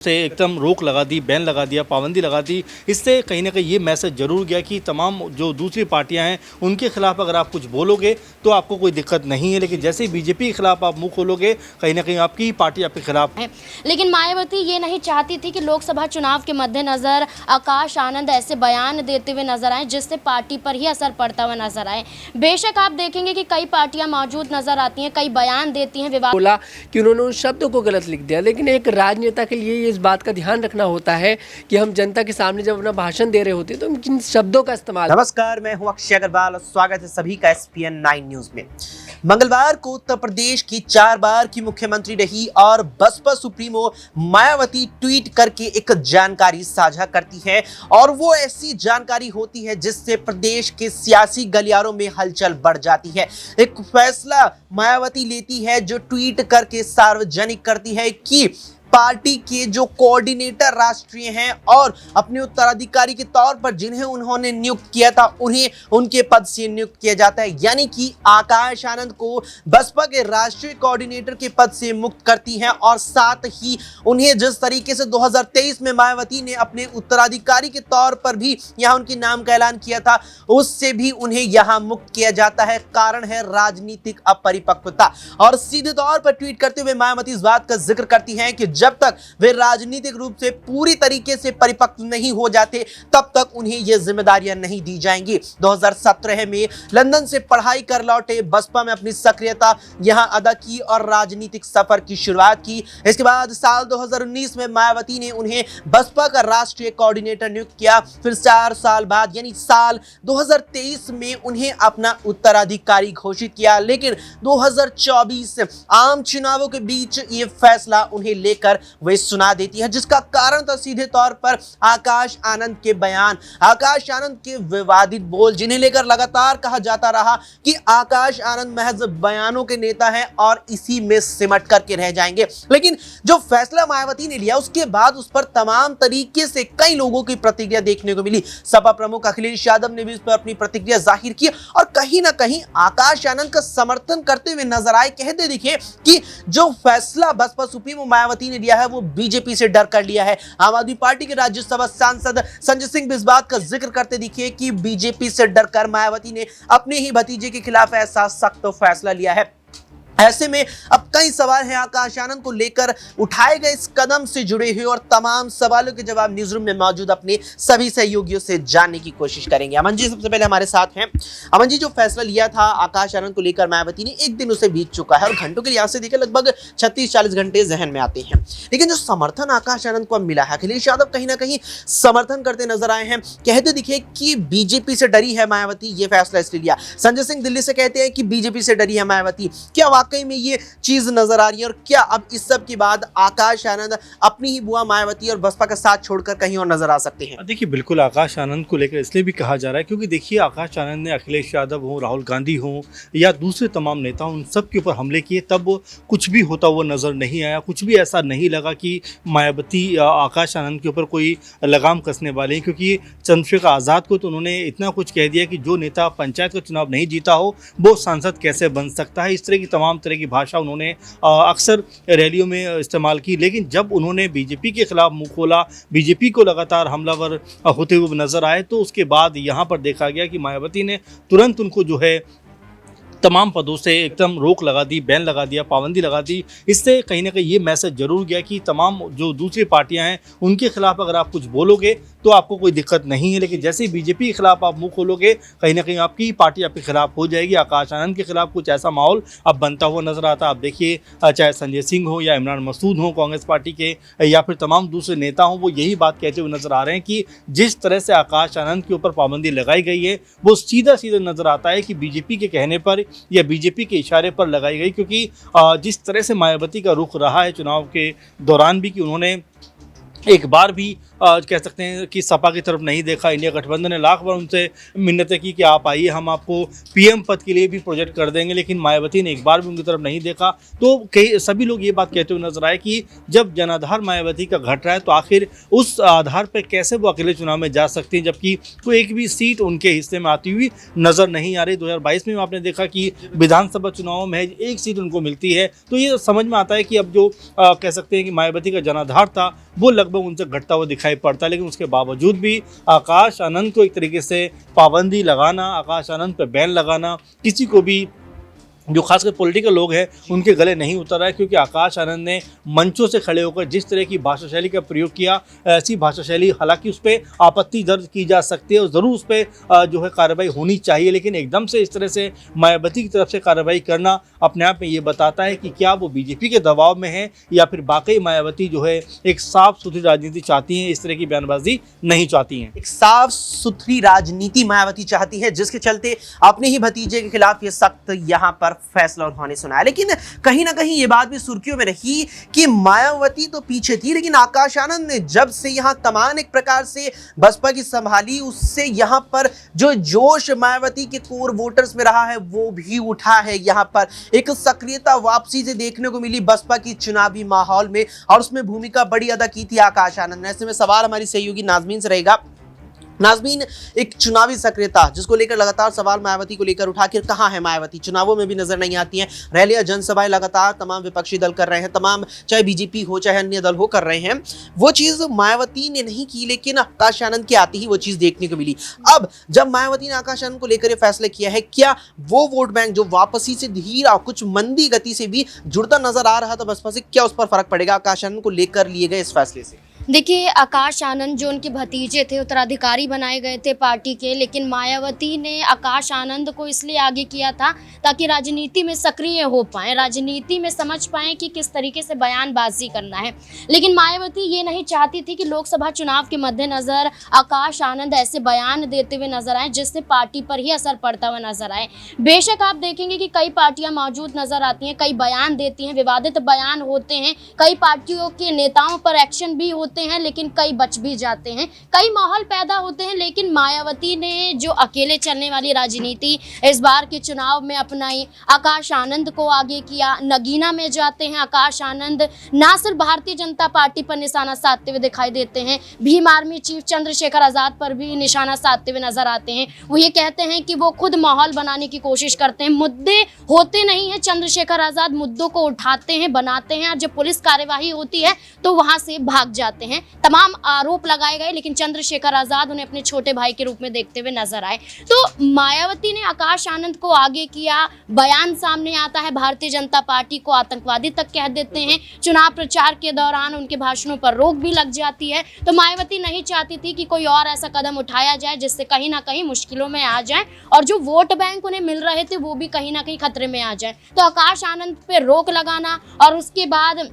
से एकदम रोक लगा दी, बैन लगा दिया, पाबंदी लगा दी। इससे कहीं ना कहीं ये मैसेज जरूर गया कि तमाम जो दूसरी पार्टियां हैं उनके खिलाफ अगर आप कुछ बोलोगे तो आपको कोई दिक्कत नहीं है, लेकिन जैसे ही बीजेपी के खिलाफ आप मुंह खोलोगे कहीं ना कहीं आपकी ही पार्टी आपके खिलाफ है। लेकिन मायावती ये नहीं चाहती थी कि लोकसभा चुनाव के मद्देनजर आकाश आनंद ऐसे बयान देते हुए नजर आए जिससे पार्टी पर ही असर पड़ता हुआ नजर आए। बेशक आप देखेंगे कि कई पार्टियां मौजूद नजर आती हैं, कई बयान देती हैं, विवाद बोला कि उन्होंने उन शब्दों को गलत लिख दिया, लेकिन एक राजनेता के लिए इस बात का ध्यान रखना होता है कि हम जनता के सामने जब अपना भाषण दे रहे होते हैं तो हम किन शब्दों का इस्तेमाल। नमस्कार, मैं हूं अक्षय अग्रवाल और स्वागत है सभी का SPN 9 न्यूज में। मंगलवार को उत्तर प्रदेश की 4 बार की मुख्यमंत्री रही और बसपा सुप्रीमो मायावती ट्वीट करके एक जानकारी साझा करती है और वो ऐसी जानकारी होती है जिससे प्रदेश के सियासी गलियारों में हलचल बढ़ जाती है। एक फैसला मायावती लेती है जो ट्वीट करके सार्वजनिक करती है कि पार्टी के जो कोऑर्डिनेटर राष्ट्रीय हैं और अपने उत्तराधिकारी के तौर पर जिन्हें उन्होंने नियुक्त किया था उन्हें उनके पद से नियुक्त किया जाता है, यानी कि आकाश आनंद को बसपा के राष्ट्रीय कोऑर्डिनेटर के पद से मुक्त करती हैं और साथ ही उन्हें जिस तरीके से 2023 में मायावती ने अपने उत्तराधिकारी के तौर पर भी यहां उनके नाम का ऐलान किया था उससे भी उन्हें यहां मुक्त किया जाता है। कारण है राजनीतिक अपरिपक्वता। और सीधे तौर पर ट्वीट करते हुए मायावती इस बात का जिक्र करती हैं कि जब तक वे राजनीतिक रूप से पूरी तरीके से परिपक्व नहीं हो जाते तब तक उन्हें ये जिम्मेदारियां नहीं दी जाएंगी। 2017 में लंदन से पढ़ाई कर लौटे बसपा में अपनी सक्रियता यहां अदा की और राजनीतिक सफर की शुरुआत की। इसके बाद साल 2019 में मायावती ने उन्हें बसपा का राष्ट्रीय कोऑर्डिनेटर नियुक्त किया। फिर 4 साल बाद यानी साल 2023 में उन्हें अपना उत्तराधिकारी घोषित किया, लेकिन 2024 आम चुनावों के बीच ये फैसला उन्हें लेकर वे सुना देती है, जिसका कारण था सीधे तौर पर आकाश आनंद के बयान, आकाश आनंद के विवादित बोल, जिन्हें लेकर लगातार कहा जाता रहा कि आकाश आनंद महज बयानों के नेता हैं और इसी में सिमट करके रह जाएंगे। लेकिन जो फैसला मायावती ने लिया उसके बाद उस पर तमाम तरीके से कई लोगों की प्रतिक्रिया देखने को मिली। सपा प्रमुख अखिलेश यादव ने भी इस पर अपनी प्रतिक्रिया जाहिर की और कहीं ना कहीं आकाश आनंद का समर्थन करते हुए नजर आए। कहते दिखे कि जो फैसला बसपा सुप्रीमो मायावती ने लिया है वो बीजेपी से डर कर लिया है। आम आदमी पार्टी के राज्यसभा सांसद संजय सिंह भी इस बात का जिक्र करते दिखे कि बीजेपी से डरकर मायावती ने अपने ही भतीजे के खिलाफ ऐसा सख्त फैसला लिया है। ऐसे में अब कई सवाल हैं आकाश आनंद को लेकर उठाए गए इस कदम से जुड़े हुए और तमाम सवालों के जवाब न्यूज रूम में मौजूद अपने सभी सहयोगियों से जानने की कोशिश करेंगे। अमन जी सबसे पहले हमारे साथ हैं। अमन जी, जो फैसला लिया था आकाश आनंद को लेकर मायावती ने, एक दिन उसे बीत चुका है और घंटों के लिहाज से देखें लगभग 36-40 घंटे जहन में आते हैं, लेकिन जो समर्थन आकाश आनंद को अब मिला है, अखिलेश यादव कहीं ना कहीं समर्थन करते नजर आए हैं। कहते दिखे कि बीजेपी से डरी है मायावती, ये फैसला इसलिए लिया। संजय सिंह दिल्ली से कहते हैं कि बीजेपी से डरी है मायावती। क्या वाकई में ये चीज नजर आ रही है और क्या अब इस सब के बाद आकाश आनंद अपनी ही बुआ मायावती और बसपा का साथ छोड़कर कहीं और नजर आ सकते हैं? देखिए, बिल्कुल आकाश आनंद को लेकर इसलिए भी कहा जा रहा है क्योंकि देखिए आकाश आनंद ने अखिलेश यादव हो, राहुल गांधी हो या दूसरे तमाम नेता उन सब के ऊपर हमले किए, तब कुछ भी होता हुआ नजर नहीं आया। कुछ भी ऐसा नहीं लगा कि मायावती आकाश आनंद के ऊपर कोई लगाम कसने वाले हैं, क्योंकि चंद्रशेखर आज़ाद को तो उन्होंने इतना कुछ कह दिया कि जो नेता पंचायत का चुनाव नहीं जीता हो वो सांसद कैसे बन सकता है। इस तरह की तमाम तरह की भाषा उन्होंने अक्सर रैलियों में इस्तेमाल की। लेकिन जब उन्होंने बीजेपी के खिलाफ मुंह खोला, बीजेपी को लगातार हमलावर होते हुए नजर आए, तो उसके बाद यहाँ पर देखा गया कि मायावती ने तुरंत उनको जो है तमाम पदों से एकदम रोक लगा दी, बैन लगा दिया, पाबंदी लगा दी। इससे कहीं ना कहीं ये मैसेज जरूर गया कि तमाम जो दूसरी पार्टियां हैं उनके खिलाफ अगर आप कुछ बोलोगे तो आपको कोई दिक्कत नहीं है, लेकिन जैसे ही बीजेपी के खिलाफ आप मुंह खोलोगे कहीं ना कहीं आपकी पार्टी आपके खिलाफ हो जाएगी। आकाश आनंद के खिलाफ कुछ ऐसा माहौल अब बनता हुआ नजर आता। आप देखिए, चाहे संजय सिंह हो या इमरान मसूद हो कांग्रेस पार्टी के या फिर तमाम दूसरे नेता हों, वो यही बात कहते हुए नजर आ रहे हैं कि जिस तरह से आकाश आनंद के ऊपर पाबंदी लगाई गई है वो सीधा सीधा नजर आता है कि बीजेपी के कहने पर या बीजेपी के इशारे पर लगाई गई, क्योंकि जिस तरह से मायावती का रुख रहा है चुनाव के दौरान भी कि उन्होंने एक बार भी कह सकते हैं कि सपा की तरफ नहीं देखा। इंडिया गठबंधन ने लाख बार उनसे मिन्नतें की कि आप आइए, हम आपको पीएम पद के लिए भी प्रोजेक्ट कर देंगे, लेकिन मायावती ने एक बार भी उनकी तरफ नहीं देखा। तो कई सभी लोग ये बात कहते हुए नजर आए कि जब जनाधार मायावती का घट रहा है तो आखिर उस आधार पर कैसे वो अकेले चुनाव में जा सकती हैं, जबकि कोई एक भी सीट उनके हिस्से में आती हुई नजर नहीं आ रही। 2022 में आपने देखा कि विधानसभा चुनाव में एक सीट उनको मिलती है। तो ये समझ में आता है कि अब जो कह सकते हैं कि मायावती का जनाधार था वो लगभग उनसे घटता हुआ दिखाई पड़ता है, लेकिन उसके बावजूद भी आकाश आनंद को एक तरीके से पाबंदी लगाना, आकाश आनंद पर बैन लगाना किसी को भी, जो खासकर पॉलिटिकल लोग हैं, उनके गले नहीं उतर रहा है। क्योंकि आकाश आनंद ने मंचों से खड़े होकर जिस तरह की भाषा शैली का प्रयोग किया, ऐसी भाषा शैली, हालांकि उस पर आपत्ति दर्ज की जा सकती है और ज़रूर उस पर जो है कार्रवाई होनी चाहिए, लेकिन एकदम से इस तरह से मायावती की तरफ से कार्रवाई करना अपने आप में ये बताता है कि क्या वो बीजेपी के दबाव में है या फिर वाकई मायावती जो है एक साफ सुथरी राजनीति चाहती हैं, इस तरह की बयानबाजी नहीं चाहती हैं। एक साफ सुथरी राजनीति मायावती चाहती है, जिसके चलते अपने ही भतीजे के खिलाफ ये सख्त यहाँ पर फैसला उन्होंने सुनाया। लेकिन कहीं ना कहीं ये बात भी सुर्खियों में रही कि मायावती तो पीछे थी, लेकिन आकाश आनंद ने जब से यहाँ कमान एक प्रकार से बसपा की संभाली, उससे यहाँ पर जो जोश मायावती के कोर वोटर्स में रहा है वो भी उठा है। यहाँ पर एक सक्रियता वापसी से देखने को मिली बसपा की चुनावी माहौल में, और उसमें भूमिका बड़ी अदा की थी आकाश आनंद ने। ऐसे में सवाल हमारी सहयोगी नाजमीन से रहेगा। नाजमीन, एक चुनावी सक्रियता जिसको लेकर लगातार सवाल मायावती को लेकर उठा, आखिर कहाँ है मायावती? चुनावों में भी नजर नहीं आती हैं, रैलियां जनसभाएं लगातार तमाम विपक्षी दल कर रहे हैं, तमाम चाहे बीजेपी हो चाहे अन्य दल हो कर रहे हैं। वो चीज़ मायावती ने नहीं की, लेकिन आकाश आनंद के आते ही वो चीज़ देखने को मिली। अब जब मायावती ने आकाश आनंद को लेकर ये फैसला किया है, क्या वो वोट बैंक जो वापसी से धीरा कुछ मंदी गति से भी जुड़ता नजर आ रहा था बसपा से, क्या उस पर फर्क पड़ेगा आकाश आनंद को लेकर लिए गए इस फैसले से? देखिए, आकाश आनंद जो उनके भतीजे थे, उत्तराधिकारी बनाए गए थे पार्टी के, लेकिन मायावती ने आकाश आनंद को इसलिए आगे किया था ताकि राजनीति में सक्रिय हो पाएं, राजनीति में समझ पाएं कि किस तरीके से बयानबाजी करना है। लेकिन मायावती ये नहीं चाहती थी कि लोकसभा चुनाव के मद्देनज़र आकाश आनंद ऐसे बयान देते हुए नजर आए जिससे पार्टी पर ही असर पड़ता हुआ नजर आए। बेशक आप देखेंगे कि कई पार्टियां मौजूद नजर आती हैं, कई बयान देती हैं, विवादित बयान होते हैं, कई पार्टियों के नेताओं पर एक्शन भी होते हैं, लेकिन कई बच भी जाते हैं, कई माहौल पैदा होते हैं। लेकिन मायावती ने जो अकेले चलने वाली राजनीति इस बार के चुनाव में अपनाई, आकाश आनंद को आगे किया। नगीना में जाते हैं आकाश आनंद, ना सिर्फ भारतीय जनता पार्टी पर निशाना साधते हुए दिखाई देते हैं, भीम आर्मी चीफ चंद्रशेखर आजाद पर भी निशाना साधते हुए नजर आते हैं। वो ये कहते हैं कि वो खुद माहौल बनाने की कोशिश करते हैं, मुद्दे होते नहीं हैं, चंद्रशेखर आजाद मुद्दों को उठाते हैं, बनाते हैं, और जब पुलिस कार्यवाही होती है तो वहां से भाग जाते हैं। तमाम आरोप लगाए गए, लेकिन चंद्रशेखर आजाद उन्हें अपने छोटे भाई के रूप में देखते हुए नजर आए। तो मायावती ने आकाश आनंद को आगे किया, बयान सामने आता है, भारतीय जनता पार्टी को आतंकवादी तक कह देते हैं, चुनाव प्रचार के दौरान उनके भाषणों पर रोक भी लग जाती है। तो मायावती नहीं चाहती थी कि कोई और ऐसा कदम उठाया जाए जिससे कहीं ना कहीं मुश्किलों में आ जाए और जो वोट बैंक उन्हें मिल रहे थे वो भी कहीं ना कहीं खतरे में आ जाए। तो आकाश आनंद पे रोक लगाना और उसके बाद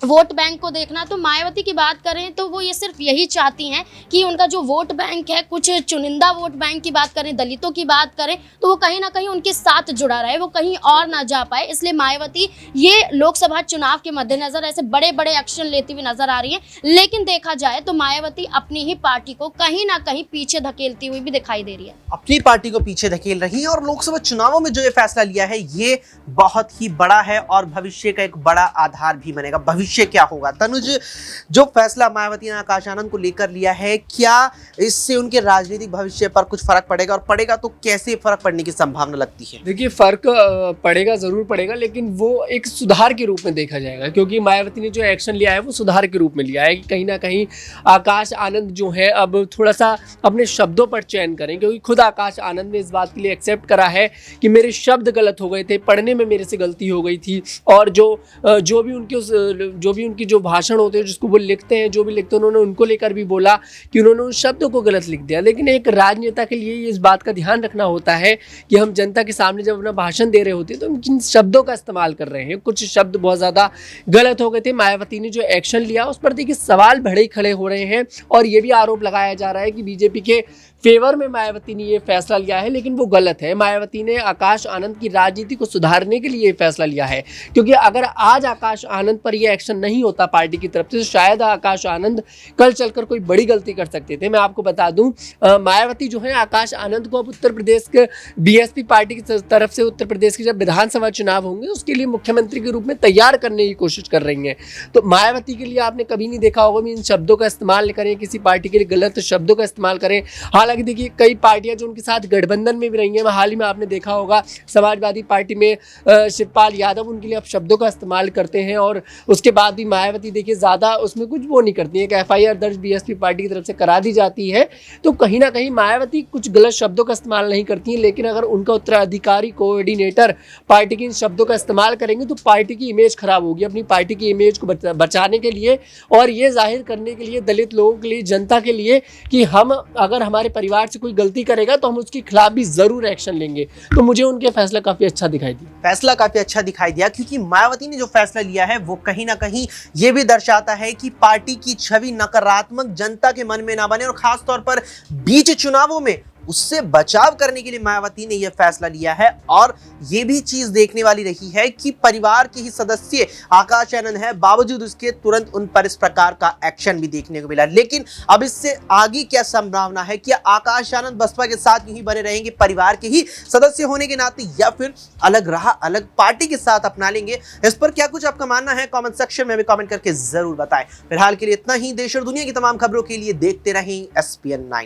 वोट बैंक को देखना। तो मायावती की बात करें तो वो ये सिर्फ यही चाहती हैं कि उनका जो वोट बैंक है, कुछ चुनिंदा वोट बैंक की बात करें, दलितों की बात करें, तो वो कहीं ना कहीं उनके साथ जुड़ा रहे, वो कहीं और ना जा पाए। इसलिए मायावती ये लोकसभा चुनाव के मद्देनजर ऐसे बड़े बड़े एक्शन लेती हुई नजर आ रही है। लेकिन देखा जाए तो मायावती अपनी ही पार्टी को कहीं ना कहीं पीछे धकेलती हुई भी दिखाई दे रही है, अपनी पार्टी को पीछे धकेल रही है। और लोकसभा चुनावों में जो ये फैसला लिया है ये बहुत ही बड़ा है और भविष्य का एक बड़ा आधार भी बनेगा। भविष्य क्या होगा? तनुज, जो फैसला मायावती ने आकाश आनंद को लेकर लिया है, क्या इससे उनके राजनीतिक भविष्य पर कुछ फर्क पड़ेगा, और पड़ेगा तो कैसे फर्क पड़ने की संभावना लगती है? देखिए, फर्क पड़ेगा, जरूर पड़ेगा, लेकिन वो एक सुधार के रूप में देखा जाएगा, क्योंकि मायावती ने जो एक्शन लिया है वो सुधार के रूप में लिया है कि कहीं ना कहीं आकाश आनंद जो है अब थोड़ा सा अपने शब्दों पर चयन करें, क्योंकि खुद आकाश आनंद ने इस बात के लिए एक्सेप्ट करा है कि मेरे शब्द गलत हो गए थे, पढ़ने में मेरे से गलती हो गई थी, और जो भी उनकी जो भाषण होते हैं, जिसको वो लिखते हैं, जो भी लिखते हैं, उन्होंने उनको लेकर भी बोला कि उन्होंने उन शब्दों को गलत लिख दिया। लेकिन एक राजनेता के लिए इस बात का ध्यान रखना होता है कि हम जनता के सामने जब अपना भाषण दे रहे होते हैं तो हम किन शब्दों का इस्तेमाल कर रहे हैं। कुछ शब्द बहुत ज़्यादा गलत हो गए थे। मायावती ने जो एक्शन लिया उस पर देखिए सवाल बड़े खड़े हो रहे हैं, और ये भी आरोप लगाया जा रहा है कि बीजेपी के फेवर में मायावती ने ये फैसला लिया है, लेकिन वो गलत है। मायावती ने आकाश आनंद की राजनीति को सुधारने के लिए ये फैसला लिया है, क्योंकि अगर आज आकाश आनंद पर ये एक्शन नहीं होता पार्टी की तरफ से, तो शायद आकाश आनंद कल चलकर कोई बड़ी गलती कर सकते थे। मैं आपको बता दूं, मायावती जो है आकाश आनंद को अब उत्तर प्रदेश के बीएसपी पार्टी की तरफ से उत्तर प्रदेश के जब विधानसभा चुनाव होंगे उसके लिए मुख्यमंत्री के रूप में तैयार करने की कोशिश कर रही हैं। तो मायावती के लिए आपने कभी नहीं देखा होगा इन शब्दों का इस्तेमाल करें, किसी पार्टी के लिए गलत शब्दों का इस्तेमाल करें। हालांकि देखिए कई पार्टियां जो उनके साथ गठबंधन में भी रही हैं, हाल ही में आपने देखा होगा समाजवादी पार्टी में शिवपाल यादव उनके लिए अब शब्दों का इस्तेमाल करते हैं, और उसके बाद भी मायावती देखिए ज़्यादा उसमें कुछ वो नहीं करती है। एक एफआईआर दर्ज बीएसपी पार्टी की तरफ से करा दी जाती है, तो कहीं ना कहीं मायावती कुछ गलत शब्दों का इस्तेमाल नहीं करती हैं, लेकिन अगर उनका उत्तराधिकारी कोऑर्डिनेटर पार्टी के इन शब्दों का इस्तेमाल करेंगे तो पार्टी की इमेज खराब होगी। अपनी पार्टी की इमेज को बचाने के लिए और ये जाहिर करने के लिए दलित लोगों के लिए, जनता के लिए कि हम अगर हमारे परिवार से कोई गलती करेगा तो हम उसके खिलाफ भी जरूर एक्शन लेंगे, तो मुझे उनके फैसला काफी अच्छा दिखाई दिया। फैसला काफी अच्छा दिखाई दिया, क्योंकि मायावती ने जो फैसला लिया है वो कहीं ना कहीं ये भी दर्शाता है कि पार्टी की छवि नकारात्मक जनता के मन में ना बने, और खास तौर पर बीच चुनावों में उससे बचाव करने के लिए मायावती ने यह फैसला लिया है। और यह भी चीज देखने वाली रही है कि परिवार के ही सदस्य आकाश आनंद है, बावजूद उसके तुरंत उन पर इस प्रकार का एक्शन भी देखने को मिला। लेकिन अब इससे आगे क्या संभावना है कि आकाश आनंद बसपा के साथ यूं ही बने रहेंगे परिवार के ही सदस्य होने के नाते, या फिर अलग राह अलग पार्टी के साथ अपना लेंगे? इस पर क्या कुछ आपका मानना है कॉमेंट सेक्शन में हमें कॉमेंट करके जरूर बताएं। फिलहाल के लिए इतना ही। देश और दुनिया की तमाम खबरों के लिए देखते रहें SPN9।